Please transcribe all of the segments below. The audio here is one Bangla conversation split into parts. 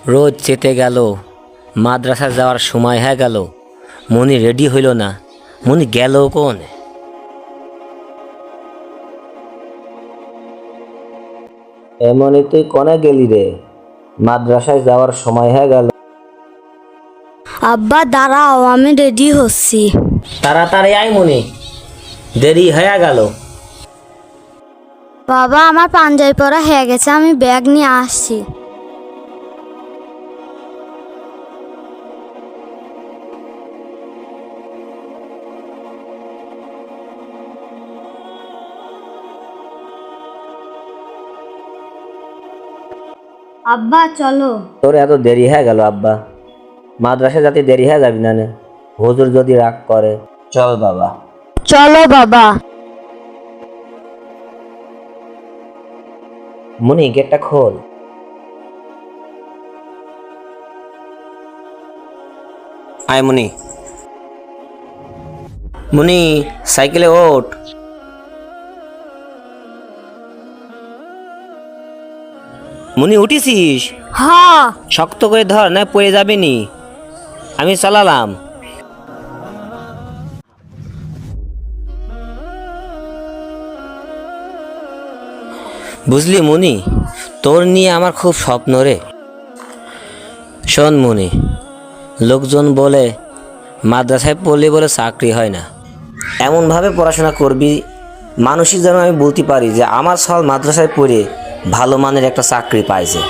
রোজ চেতে গেল, মাদ্রাসায় যাওয়ার সময় হয়ে গেল, মনি রেডি হইল না। মনি গেল কোন? এমনি তুই কনে গেলি রে? মাদ্রাসায় যাওয়ার সময় হয়ে গেল। আব্বা দাঁড়াও, আমি রেডি হচ্ছি। তাড়াতাড়ি আয় মনি, দেরি হয়ে গেল। বাবা, আমার পাঞ্জাবি পরা হয়ে গেছে, আমি ব্যাগ নিয়ে আসছি। আব্বা চলো। তোর এত দেরি হয়ে গেল আব্বা, মাদ্রাসায় যাতে দেরি হয়ে যাবি না নে। হুজুর যদি রাগ করে। চল বাবা। চলো বাবা। মুনি গেটটা খোল। আয় মনি, মনি সাইকেলে ওঠ। মনি উঠিছিস? হ্যাঁ। শক্ত করে ধর, না পড়ে যাবি নি। আমি চালালাম। বুঝলি মনি, তোর নিয়ে আমার খুব স্বপ্ন রে। শোন মনি, লোকজন বলে মাদ্রাসায় পড়লে বলে চাকরি হয় না। এমনভাবে পড়াশোনা করবি মানুষই যেন আমি বলতে পারি যে আমার সাল মাদ্রাসায় পড়ে ভালো মানের একটা চাকরি পাইছে।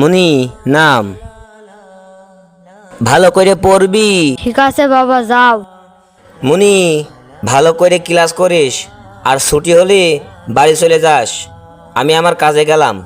মনি নাম, ভালো করে পড়বি। ঠিক আছে বাবা, যাও। মনি ভালো করে ক্লাস করিস, আর ছুটি হলে বাড়ি চলে যাস। আমি আমার কাজে গেলাম।